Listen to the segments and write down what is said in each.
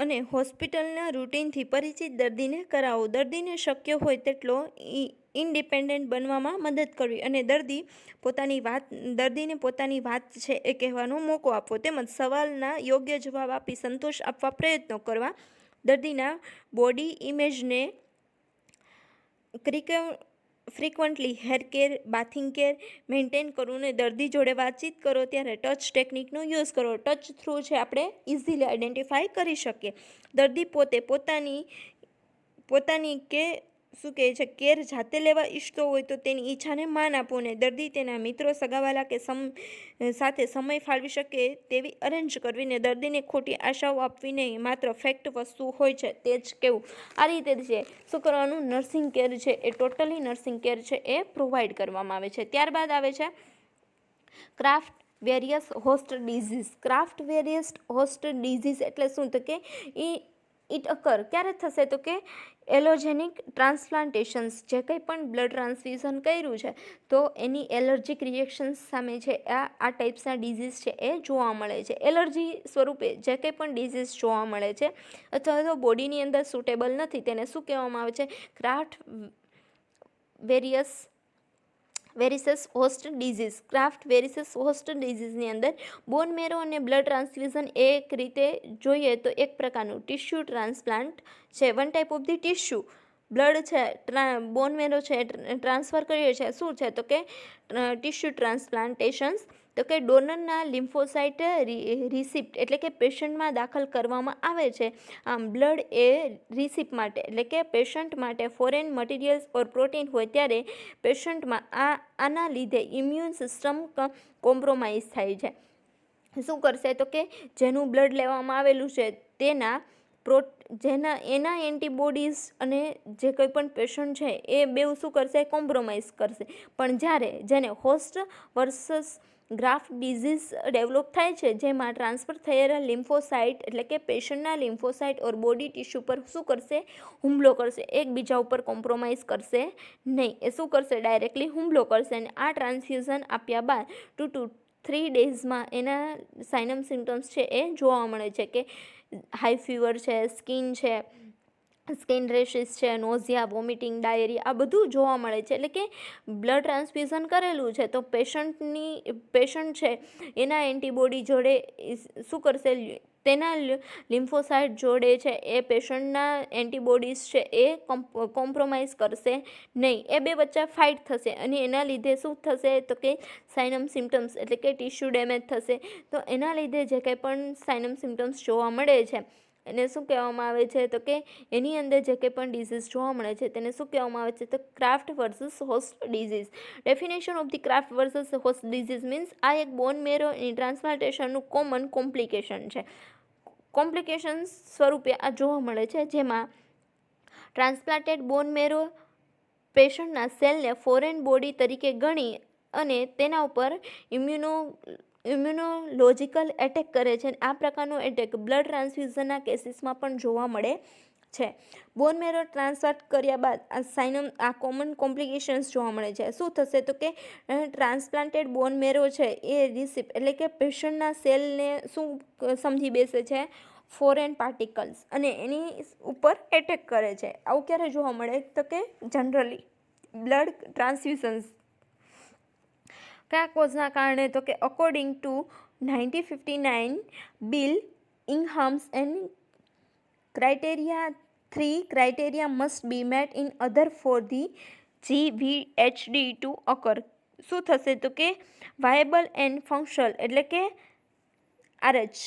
અને હોસ્પિટલના રૂટીનથી પરિચિત દર્દીને કરાવો. દર્દીને શક્ય હોય તેટલો ઇન્ડિપેન્ડન્ટ બનવામાં મદદ કરવી અને દર્દીને પોતાની વાત છે એ કહેવાનો મોકો આપવો, તેમજ સવાલના યોગ્ય જવાબ આપી સંતોષ આપવા પ્રયત્નો કરવા. દર્દીના બોડી ઇમેજને frequently hair care, bathing care maintain કરવું ને દર્દી જોડે વાતચીત કરો ત્યારે ટચ ટેકનિકનો યુઝ કરો. ટચ થ્રુ છે આપણે ઇઝીલી આઈડેન્ટિફાઈ કરી શકીએ. દર્દી પોતાની કે શું કહે છે કેર જાતે લેવા ઈચ્છતો હોય તો તેની ઈચ્છાને માન આપવું ને દર્દી તેના મિત્રો, સગાવાલા કે સાથે સમય ફાળવી શકે તેવી અરેન્જ કરવી ને દર્દીને ખોટી આશાઓ આપવી નહીં, માત્ર ફેક્ટ વસ્તુ હોય છે તે જ કહેવું. આ રીતે છે શું કરવાનું, નર્સિંગ કેર છે એ ટોટલી નર્સિંગ કેર છે એ પ્રોવાઈડ કરવામાં આવે છે. ત્યારબાદ આવે છે craft various host disease. Craft various host disease એટલે શું, તો કે ઇટ અકર ક્યારે થશે, તો કે એલોજેનિક ટ્રાન્સપ્લાન્ટેશન્સ, જે કંઈ પણ બ્લડ ટ્રાન્સફ્યુઝન કર્યું છે તો એની એલર્જીક રિએક્શન્સ સામે છે આ ટાઈપ્સના ડિઝીઝ છે એ જોવા મળે છે. એલર્જી સ્વરૂપે જે કંઈ પણ ડિઝીઝ જોવા મળે છે અથવા તો બોડીની અંદર સુટેબલ નથી તેને શું કહેવામાં આવે છે, graft versus host disease. Graft versus host ડિઝીઝની અંદર બોન મેરો અને બ્લડ ટ્રાન્સફ્યુઝન એક રીતે જોઈએ તો એક પ્રકારનું ટિશ્યુ ટ્રાન્સપ્લાન્ટ છે. One type of the tissue blood છે, બોન મેરો છે ટ્રાન્સફર કરીએ છીએ. શું છે તો કે ટિશ્યુ ટ્રાન્સપ્લાન્ટેશન્સ, તો કે ડોનરના લિમ્ફોસાઇટ રિસિપ્ટ એટલે કે પેશન્ટમાં દાખલ કરવામાં આવે છે. આમ બ્લડ એ રિસિપ્ટ માટે એટલે કે પેશન્ટ માટે ફોરેન મટીરિયલ્સ ઓર પ્રોટીન હોય ત્યારે પેશન્ટમાં આના લીધે ઇમ્યુન સિસ્ટમ કોમ્પ્રોમાઇઝ થાય છે. શું કરશે તો કે જેનું બ્લડ લેવામાં આવેલું છે એના એન્ટીબોડીઝ અને જે કંઈ પણ પેશન્ટ છે એ બેઉ શું કરશે, કોમ્પ્રોમાઇઝ કરશે. પણ જ્યારે જેને host versus graft disease develop થાય છે જેમાં ટ્રાન્સફર થયેલા લિમ્ફોસાઇટ એટલે કે પેશન્ટના લિમ્ફોસાઇટ ઓર બોડી ટિશ્યુ પર શું કરશે, હુમલો કરશે, એકબીજા ઉપર કોમ્પ્રોમાઇઝ કરશે નહીં. એ શું કરશે, ડાયરેક્ટલી હુમલો કરશે. અને આ ટ્રાન્સફ્યુઝન આપ્યા બાદ 2 to 3 ડેઝમાં એના સાઇનમ સિમ્ટમ્સ છે એ જોવા મળે છે કે હાઈ ફીવર છે, સ્કિન રેશિસ છે, નોઝિયા, વોમિટિંગ, ડાયેરિયા, આ બધું જોવા મળે છે. એટલે કે બ્લડ ટ્રાન્સફ્યુઝન કરેલું છે તો પેશન્ટ છે એના એન્ટીબોડી જોડે શું કરશે, તેના લિમ્ફોસાઇટ જોડે છે એ પેશન્ટના એન્ટીબોડીઝ છે એ કોમ્પ્રોમાઇઝ કરશે નહીં. એ બે વચ્ચે ફાઇટ થશે અને એના લીધે શું થશે તો કે સાઇનમ સિમ્ટમ્સ એટલે કે ટિશ્યુ ડેમેજ થશે. તો એના લીધે જે કંઈ પણ સાઇનમ સિમ્ટમ્સ જોવા મળે છે એને શું કહેવામાં આવે છે તો કે એની અંદર જે કંઈ પણ ડિઝીઝ જોવા મળે છે તેને શું કહેવામાં આવે છે તો craft versus host disease. Definition of the craft versus host disease means આ એક બોન મેરો ટ્રાન્સપ્લાન્ટેશનનું કોમન કોમ્પ્લિકેશન છે. કોમ્પ્લિકેશન્સ સ્વરૂપે આ જોવા મળે છે જેમાં ટ્રાન્સપ્લાન્ટેડ બોન મેરો પેશન્ટના સેલને ફોરેન બોડી તરીકે ગણી અને તેના ઉપર ઇમ્યુનોલોજિકલ એટેક કરે છે. આ પ્રકારનો એટેક બ્લડ ટ્રાન્સફ્યુઝનના કેસીસમાં પણ જોવા મળે છે. બોન મેરો ટ્રાન્સપ્લાન્ટ કર્યા બાદ આ કોમન કોમ્પ્લિકેશન્સ જોવા મળે છે. શું થશે તો કે ટ્રાન્સપ્લાન્ટેડ બોન મેરો છે એ રિસિપ્ટ એટલે કે પેશન્ટના સેલને શું સમજી બેસે છે, ફોરેન પાર્ટિકલ્સ, અને એની ઉપર એટેક કરે છે. આવું ક્યારે જોવા મળે તો કે જનરલી બ્લડ ટ્રાન્સફ્યુઝન્સ કયા કોઝના કારણે, તો કે according to 1959 Billingham's and criteria 3 criteria must be met in other for the GVHD to occur. શું થશે તો કે વાયેબલ એન્ડ ફંક્શનલ એટલે કે RH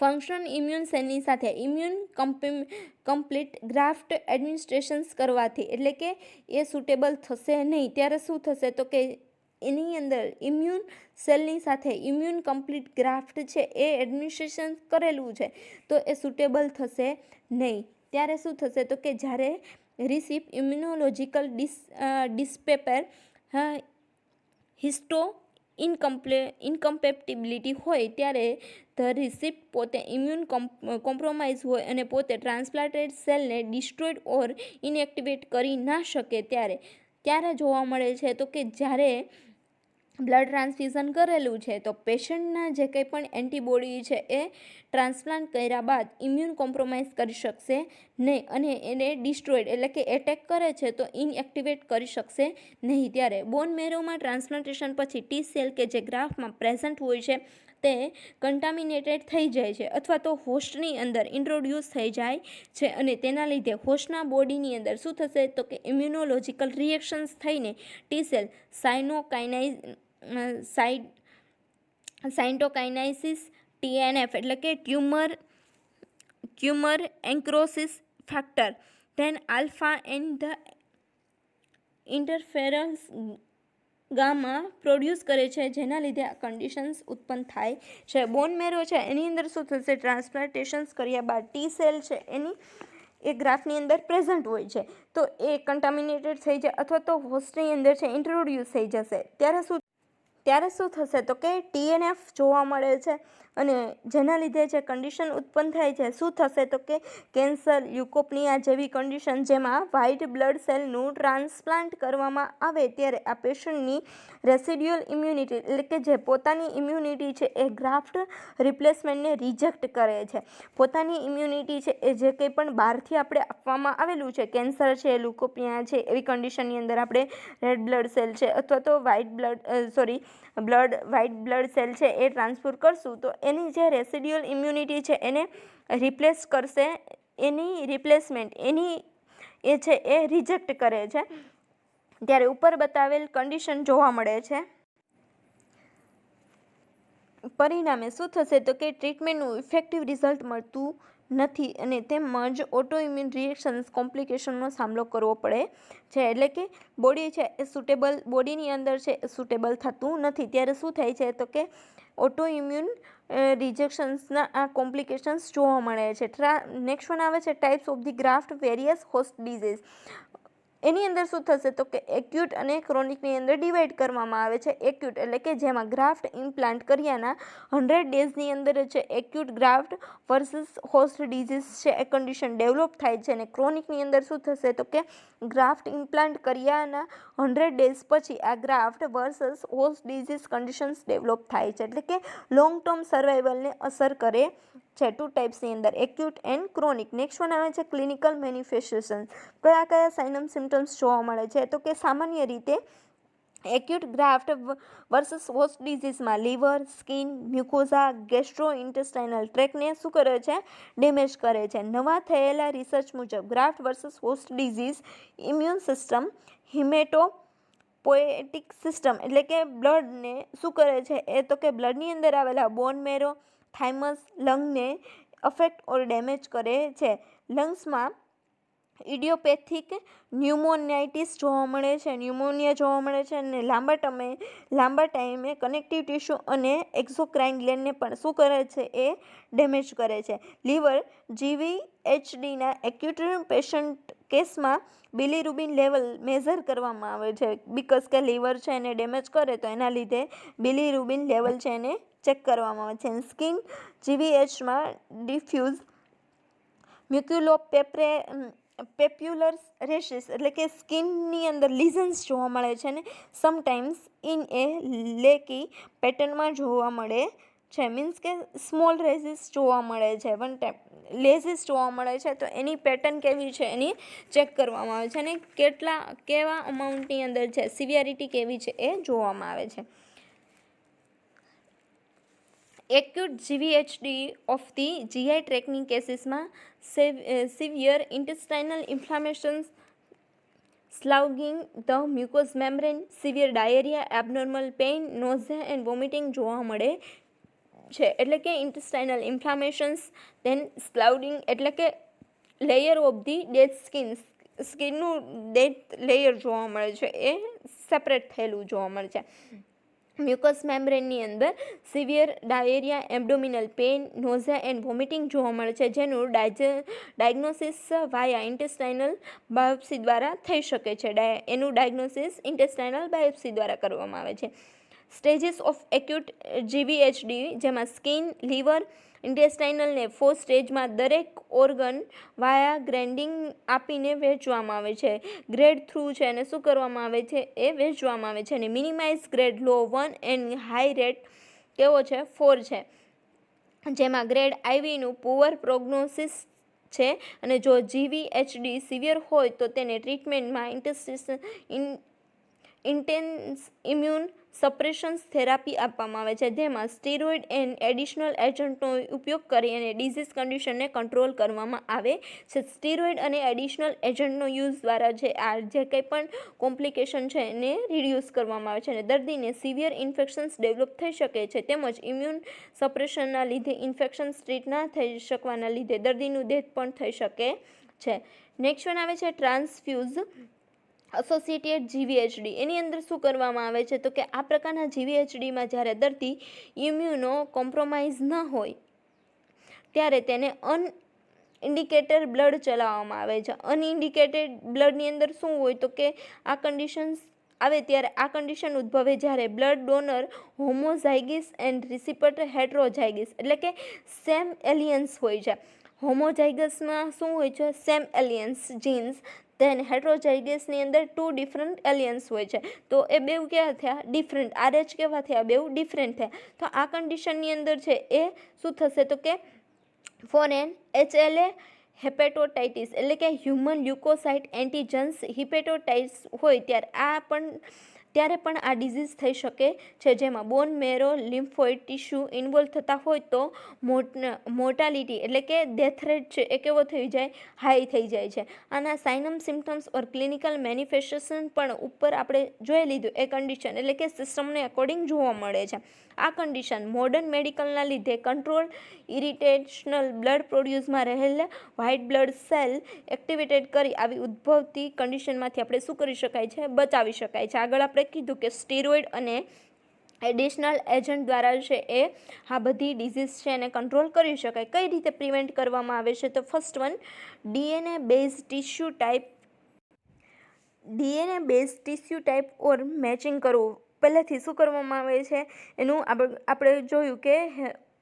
ફંક્શન ઇમ્યુન સેલની સાથે ઇમ્યુન કમ્પ્લીટ ગ્રાફ્ટ એડમિનિસ્ટ્રેશન્સ કરવાથી એટલે કે એ સુટેબલ થશે નહીં. ત્યારે શું થશે તો કે એની અંદર ઇમ્યુન સેલની સાથે ઇમ્યુન કમ્પ્લીટ ગ્રાફ્ટ છે એ એડમિનિસ્ટ્રેશન કરેલું છે તો એ સુટેબલ થશે નહીં. ત્યારે શું થશે તો કે જ્યારે રિસિપ્ટ ઇમ્યુનોલોજિકલ ડિસ્પેપર હિસ્ટો ઇનકમ્પેટિબિલિટી હોય ત્યારે ધ રિસિપ્ટ પોતે ઇમ્યુન કોમ્પ્રોમાઇઝ હોય અને પોતે ટ્રાન્સપ્લાન્ટેડ સેલને ડિસ્ટ્રોયડ ઓર ઇનએક્ટિવેટ કરી ના શકે ત્યારે જોવા મળે છે તો કે જ્યારે બ્લડ ટ્રાન્સફ્યુઝન કરેલું છે તો પેશન્ટના જે કંઈ પણ એન્ટીબોડી છે એ ટ્રાન્સપ્લાન્ટ કર્યા બાદ ઇમ્યુન કોમ્પ્રોમાઇઝ કરી શકશે નહીં અને એને ડિસ્ટ્રોઈડ એટલે કે એટેક કરે છે તો ઇનએક્ટિવેટ કરી શકશે નહીં. ત્યારે બોન મેરોમાં ટ્રાન્સપ્લાન્ટેશન પછી ટી સેલ કે જે ગ્રાફમાં પ્રેઝન્ટ હોય છે તે કન્ટામિનેટેડ થઈ જાય છે અથવા તો હોસ્ટની અંદર ઇન્ટ્રોડ્યુસ થઈ જાય છે અને તેના લીધે હોસ્ટના બોડીની અંદર શું થશે તો કે ઇમ્યુનોલોજિકલ રિએક્શન્સ થઈને ટી સેલ સાઇટોકાઇનાઇસિસ TNF એટલે કે tumour necrosis factor then alpha and the interference gamma produce કરે છે જેના લીધે આ કન્ડિશન્સ ઉત્પન્ન થાય છે. બોન મેરો છે એની અંદર શું થશે ટ્રાન્સપ્લાન્ટેશન્સ કર્યા બાદ ટી સેલ છે એની એ ગ્રાફની અંદર પ્રેઝન્ટ હોય છે તો એ કન્ટામિનેટેડ થઈ જાય અથવા તો હોસ્ટની અંદર છે ઇન્ટ્રોડ્યુસ થઈ જશે ત્યારે શું થશે તો કે TNF જોવા મળે છે અને જેના લીધે જે કન્ડિશન ઉત્પન્ન થાય છે શું થશે તો કે કેન્સર, લ્યુકોપનિયા જેવી કન્ડિશન જેમાં વ્હાઇટ બ્લડ સેલનું ટ્રાન્સપ્લાન્ટ કરવામાં આવે ત્યારે આ પેશન્ટની રેસિડ્યુઅલ ઇમ્યુનિટી એટલે કે જે પોતાની ઇમ્યુનિટી છે એ ગ્રાફ્ટ રિપ્લેસમેન્ટને રિજેક્ટ કરે છે. પોતાની ઇમ્યુનિટી છે એ જે કંઈ પણ બહારથી આપણે આપવામાં આવેલું છે કેન્સર છે, લ્યુકોપનિયા છે એવી કન્ડિશનની અંદર આપણે રેડ બ્લડ સેલ છે અથવા તો વ્હાઇટ બ્લડ સેલ છે એ ટ્રાન્સફર કરશું તો એની જે રેસિડ્યુઅલ ઇમ્યુનિટી છે એને રિપ્લેસ કરશે, એની રિપ્લેસમેન્ટ એ છે એ રિજેક્ટ કરે છે. ત્યારે ઉપર બતાવેલ કન્ડિશન જોવા મળે છે. પરિણામે શું થશે તો કે ટ્રીટમેન્ટનું ઇફેક્ટિવ રિઝલ્ટ મળતું નથી અને તેમજ ઓટોઇમ્યુન રિએક્શન્સ કોમ્પ્લિકેશનનો સામનો કરવો પડે છે એટલે કે બોડી છે એ બોડીની અંદર છે એ સુટેબલ થતું નથી. ત્યારે શું થાય છે તો કે ઓટોઇમ્યુન રિજેક્શન્સના આ કોમ્પ્લિકેશન્સ જોવા મળે છે. નેક્સ્ટ વન આવે છે types of the graft versus host disease. એની અંદર શું થશે તો કે એક્યુટ અને ક્રોનિકની અંદર ડિવાઈડ કરવામાં આવે છે. એક્યુટ એટલે કે જેમાં ગ્રાફ્ટ ઇમ્પ્લાન્ટ કર્યાના 100 ડેઝની અંદર છે acute graft versus host disease છે એ કન્ડિશન ડેવલપ થાય છે અને ક્રોનિકની અંદર શું થશે તો કે ગ્રાફ્ટ ઇમ્પ્લાન્ટ કર્યાના 100 ડેઝ પછી આ graft versus host disease conditions develop થાય છે એટલે કે લોંગ ટર્મ સર્વાઈવલને અસર કરે છે. 2 ટાઈપ્સની અંદર acute and chronic. Next one આવે છે ક્લિનિકલ મેનિફેસ્ટેશન. કયા સાઇનમ સિમ્ટમ્સ જોવા મળે છે તો કે સામાન્ય રીતે એક્યુટ ગ્રાફ્ટ વર્સસ હોસ્ટ ડિઝીઝમાં લીવર, સ્કિન, મ્યુકોઝા, ગેસ્ટ્રોઇન્ટેસ્ટાઇનલ ટ્રેકને શું કરે છે ડેમેજ કરે છે. નવા થયેલા રિસર્ચ મુજબ graft versus host disease immune system, haematopoietic system એટલે કે બ્લડને શું કરે છે એ તો કે બ્લડની અંદર આવેલા બોન મેરો, થાઇમસ, લંગને અફેક્ટ ઓર ડેમેજ કરે છે. લંગ્સમાં ઇડિયોપેથિક ન્યુમોનાઇટિસ જોવા મળે છે, ન્યુમોનિયા જોવા મળે છે અને લાંબા ટાઈમે કનેક્ટિવ ટિશ્યુ અને એક્ઝોક્રાઇન ગ્લેન્ડને પણ શું કરે છે એ ડેમેજ કરે છે. લીવર GVHDના એક્યુટ પેશન્ટ કેસમાં બિલીરુબિન લેવલ મેઝર કરવામાં આવે છે બીકોઝ કે લીવર છે એને ડેમેજ કરે તો એના લીધે બિલીરુબિન લેવલ છે એને ચેક કરવામાં આવે છે. સ્કિન GVHમાં ડિફ્યુઝ પેપ્યુલર રેશિસ એટલે કે સ્કિનની અંદર લીઝન્સ જોવા મળે છે અને સમટાઈમ્સ ઇન એ લેકી પેટર્નમાં જોવા મળે છે. મીન્સ કે સ્મોલ રેઝિસ જોવા મળે છે, લેઝિસ જોવા મળે છે તો એની પેટર્ન કેવી છે એની ચેક કરવામાં આવે છે અને કેવા અમાઉન્ટની અંદર છે, સિવિયરિટી કેવી છે એ જોવામાં આવે છે. Acute GVHD of the GI ટ્રેકની કેસીસમાં severe intestinal inflammation, sloughing the mucous membrane, severe diarrhoea, abnormal pain, nausea and vomiting જોવા મળે છે. એટલે કે ઇન્ટેસ્ટાઇનલ ઇન્ફ્લામેશન્સ, ધેન સ્લાઉડિંગ એટલે કે લેયર ઓફ ધી ડેડ સ્કિનનું ડેડ લેયર જોવા મળે છે એ સેપરેટ થયેલું જોવા મળે છે. મ્યુકસ મેમ્બ્રેનની અંદર severe diarrhoea, abdominal pain, nausea and vomiting જોવા મળે છે જેનું ડાયગ્નોસિસ વાયા ઇન્ટેસ્ટાઇનલ બાયોપ્સી દ્વારા થઈ શકે છે. એનું ડાયગ્નોસિસ ઇન્ટેસ્ટાઇનલ બાયોપ્સી દ્વારા કરવામાં આવે છે. સ્ટેજીસ ઓફ એક્યુટ GVHD, જેમાં સ્કિન, લીવર, ઇન્ટેસ્ટાઇનલ ને 4 સ્ટેજમાં દરેક ઓર્ગન વાયા ગ્રેડિંગ આપીને વહેંચવામાં આવે છે. ગ્રેડ થ્રુ છે અને શું કરવામાં આવે છે એ વહેંચવામાં આવે છે. અને minimize grade low 1 and high rate કેવો છે 4 છે, જેમાં ગ્રેડ આઈવીનું પુઅર પ્રોગ્નોસિસ છે. અને જો GVHD સિવિયર હોય તો તેને ટ્રીટમેન્ટમાં ઇન્ટેન્સ ઇમ્યુન સપ્રેશન્સ થેરાપી આપવામાં આવે છે, જેમાં સ્ટીરોઇડ એન્ડ એડિશનલ એજન્ટનો ઉપયોગ કરી અને ડિઝીઝ કન્ડિશનને કંટ્રોલ કરવામાં આવે છે. સ્ટીરોઇડ અને એડિશનલ એજન્ટનો યુઝ દ્વારા જે કંઈ પણ કોમ્પ્લિકેશન છે એને રિડ્યુસ કરવામાં આવે છે અને દર્દીને સિવિયર ઇન્ફેક્શન્સ ડેવલપ થઈ શકે છે. તેમજ ઇમ્યુન સપ્રેશનના લીધે ઇન્ફેક્શન્સ ટ્રીટ ના થઈ શકવાના લીધે દર્દીનું ડેથ પણ થઈ શકે છે. નેક્સ્ટ વન આવે છે ટ્રાન્સફ્યુઝ એસોસિએટેડ GVHD. એની અંદર શું કરવામાં આવે છે તો કે આ પ્રકારના GVHDમાં જ્યારે દર્દી ઇમ્યુનો કોમ્પ્રોમાઇઝ ન હોય ત્યારે તેને અનઇન્ડિકેટેડ બ્લડ ચલાવવામાં આવે છે. અનઇન્ડિકેટેડ બ્લડની અંદર શું હોય તો કે આ કન્ડિશન્સ આવે ત્યારે આ કન્ડિશન ઉદ્ભવે જ્યારે બ્લડ ડોનર હોમોઝાઇગસ એન્ડ રિસિપટ હેટ્રોઝાઇગસ, એટલે કે સેમ એલિયન્સ હોય છે. હોમોઝાઇગસમાં શું હોય છે સેમ એલિયન્સ જીન્સ, ધેન હેટ્રોઝાઇગસની અંદર 2 ડિફરન્ટ એલિયન્સ હોય છે. તો એ બેઉ કેવા થયા ડિફરન્ટ, RH કેવા થયા બેઉ ડિફરન્ટ થયા. તો આ કન્ડિશનની અંદર છે એ શું થશે તો કે ફોરેન HLA હેપેટોટાઇટિસ, એટલે કે હ્યુમન લ્યુકોસાઇટ એન્ટીજન્સ હિપેટોટાઇટિસ હોય ત્યારે પણ આ ડિઝીઝ થઈ શકે છે, જેમાં બોન મેરો લિમ્ફોઇડ ટિશ્યુ ઇન્વોલ્વ થતા હોય તો મોર્ટાલિટી એટલે કે ડેથ રેટ છે એ કેવો થઈ જાય હાઈ થઈ જાય છે. આના સાઇનમ સિમ્ટમ્સ ઓર ક્લિનિકલ મેનિફેસ્ટેશન પણ ઉપર આપણે જોઈ લીધું એ કન્ડિશન, એટલે કે સિસ્ટમને અકોર્ડિંગ જોવા મળે છે. આ કન્ડિશન મોડર્ન મેડિકલના લીધે કંટ્રોલ ઇરિટેશનલ બ્લડ પ્રોડ્યુસમાં રહેલ વ્હાઇટ બ્લડ સેલ એક્ટિવેટેડ કરી આવી ઉદ્ભવતી કન્ડિશનમાંથી આપણે શું કરી શકાય છે બચાવી શકાય છે. આગળ આપણે કીધું કે સ્ટીરોઇડ અને એડિશનલ એજન્ટ દ્વારા છે એ આ બધી ડિઝીઝ છે એને કંટ્રોલ કરી શકાય. કઈ રીતે પ્રિવેન્ટ કરવામાં આવે છે તો first one DNA base tissue type or matching કરવું. પહેલાંથી શું કરવામાં આવે છે એનું આપણે જોયું કે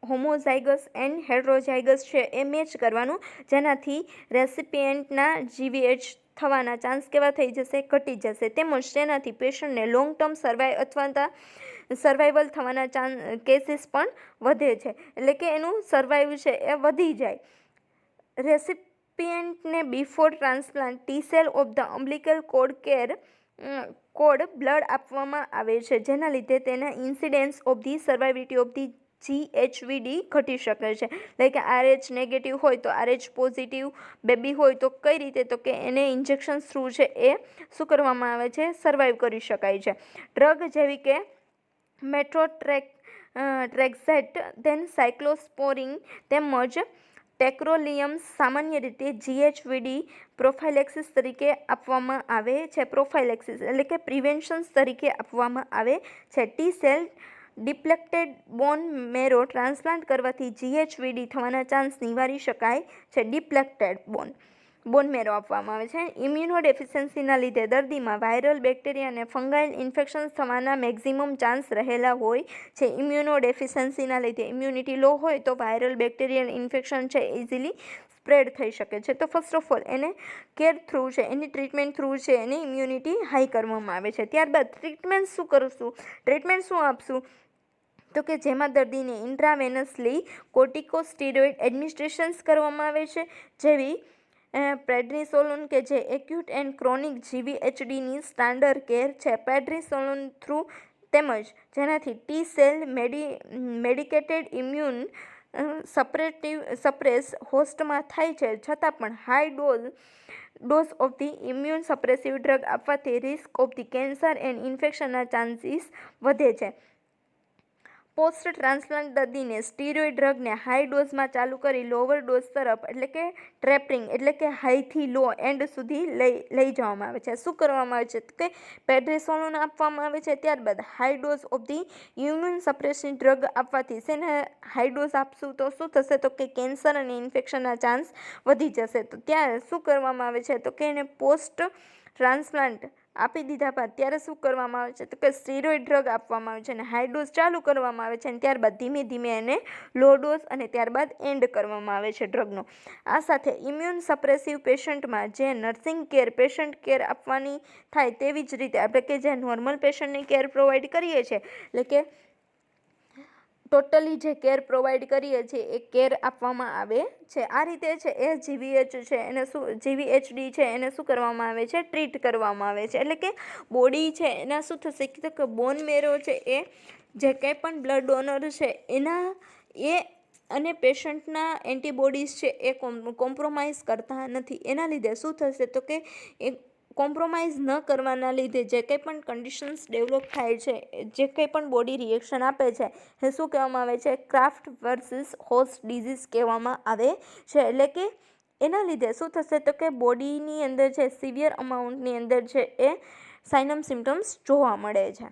હોમોઝાઇગસ એન્ડ હેટ્રોઝાઇગસ છે એ મેચ કરવાનું, જેનાથી રેસિપિયન્ટના GVH થવાના ચાન્સ કેવા થઈ જશે ઘટી જશે. તેમજ તેનાથી પેશન્ટને લોંગ ટર્મ સર્વાઈવલ થવાના કેસીસ પણ વધે છે, એટલે કે એનું સર્વાઈવ છે એ વધી જાય. રેસિપિયન્ટને before transplant T cell of the umbilical cord blood આપવામાં આવે છે, જેના લીધે તેના incidence of the severity of the GHVD ઘટી શકે છે. એટલે કે RH નેગેટિવ હોય તો RH પોઝિટિવ બેબી હોય તો કઈ રીતે તો કે એને ઇન્જેક્શન થ્રુ છે એ શું કરવામાં આવે છે સર્વાઈવ કરી શકાય છે. ડ્રગ જેવી કે મેટ્રોટ્રેક્ઝેટ, ધેન સાયક્લોસ્પોરિન તેમજ ટેક્રોલિયમ સામાન્ય રીતે GHVD પ્રોફાઇલેક્સિસ તરીકે આપવામાં આવે છે. પ્રોફાઇલેક્સિસ એટલે કે પ્રિવેન્શન તરીકે આપવામાં આવે છે. T-સેલ ડિપ્લેક્ટેડ બોન મેરો ટ્રાન્સપ્લાન્ટ કરવાથી GHVD થવાના ચાન્સ નિવારી શકાય છે. ડિપ્લેક્ટેડ બોન મેરો આપવામાં આવે છે. ઇમ્યુનો ડેફિશિયન્સીના લીધે દર્દીમાં વાયરલ, બેક્ટેરિયા અને ફંગાઇલ ઇન્ફેક્શન્સ થવાના મેક્સિમમ ચાન્સ રહેલા હોય છે. ઇમ્યુનો ડેફિશિયન્સીના લીધે ઇમ્યુનિટી લો હોય તો વાયરલ, બેક્ટેરિયલ ઇન્ફેક્શન છે ઇઝીલી સ્પ્રેડ થઈ શકે છે. તો ફર્સ્ટ ઓફ ઓલ એને કેર થ્રુ છે એની ટ્રીટમેન્ટ થ્રુ છે એની ઇમ્યુનિટી હાઈ કરવામાં આવે છે. ત્યારબાદ ટ્રીટમેન્ટ શું આપશું તો કે જેમાં દર્દીને ઇન્ટ્રાવેનસલી કોર્ટિકોસ્ટીરોઇડ એડમિનિસ્ટ્રેશન્સ કરવામાં આવે છે, જેવી પ્રેડનિસોલોન કે જે એક્યુટ એન્ડ ક્રોનિક GVHDની સ્ટાન્ડર્ડ કેર છે. પ્રેડનિસોલોન થ્રુ તેમજ જેનાથી T-સેલ મેડિકેટેડ ઇમ્યુન સપ્રેસ હોસ્ટમાં થાય છે, છતાં પણ high dose of the immune suppressive drug આપવાથી risk of the cancer and ઇન્ફેક્શનના ચાન્સીસ વધે છે. પોસ્ટ ટ્રાન્સપ્લાન્ટ દર્દીને સ્ટીરોઇડ ડ્રગને હાઈ ડોઝમાં ચાલુ કરી લોઅર ડોઝ તરફ એટલે કે ટ્રેપરિંગ એટલે કે હાઈથી લો એન્ડ સુધી લઈ જવામાં આવે છે. શું કરવામાં આવે છે કે પ્રેડનિસોલોન આપવામાં આવે છે. ત્યારબાદ high dose of the immune suppressive drug આપવાથી શેને હાઈ ડોઝ આપશું તો શું થશે તો કે કેન્સર અને ઇન્ફેક્શનના ચાન્સ વધી જશે. તો ત્યાં શું કરવામાં આવે છે તો કે એને પોસ્ટ ટ્રાન્સપ્લાન્ટ આપી દીધા બાદ ત્યારે શું કરવામાં આવે છે તો કે સ્ટીરોઇડ ડ્રગ આપવામાં આવે છે અને હાઈ ડોઝ ચાલુ કરવામાં આવે છે અને ત્યારબાદ ધીમે ધીમે એને લો ડોઝ અને ત્યારબાદ એન્ડ કરવામાં આવે છે ડ્રગનો. આ સાથે ઇમ્યુન સપ્રેસિવ પેશન્ટમાં જે નર્સિંગ કેર પેશન્ટ કેર આપવાની થાય તેવી જ રીતે આપણે કે જે નોર્મલ પેશન્ટની કેર પ્રોવાઈડ કરીએ છીએ એટલે કે ટોટલી જે કેર પ્રોવાઈડ કરીએ છીએ એ કેર આપવામાં આવે છે. આ રીતે છે એ GVH છે એને શું GVHD છે એને શું કરવામાં આવે છે ટ્રીટ કરવામાં આવે છે. એટલે કે બોડી છે એના શું થશે કે બોન મેરો છે એ જે કંઈ પણ બ્લડ ડોનર છે એના એ અને પેશન્ટના એન્ટીબોડીઝ છે એ કોમ્પ્રોમાઇઝ કરતા નથી. એના લીધે શું થશે તો કે એ કોમ્પ્રોમાઇઝ ન કરવાના લીધે જે કંઈ પણ કન્ડિશન્સ ડેવલપ થાય છે, જે કંઈ પણ બોડી રિએક્શન આપે છે એ શું કહેવામાં આવે છે ક્રાફ્ટ વર્સિસ હોસ્ટ ડિઝીઝ કહેવામાં આવે છે. એટલે કે એના લીધે શું થશે તો કે બોડીની અંદર છે સિવિયર અમાઉન્ટની અંદર છે એ સાઇનમ સિમ્ટમ્સ જોવા મળે છે.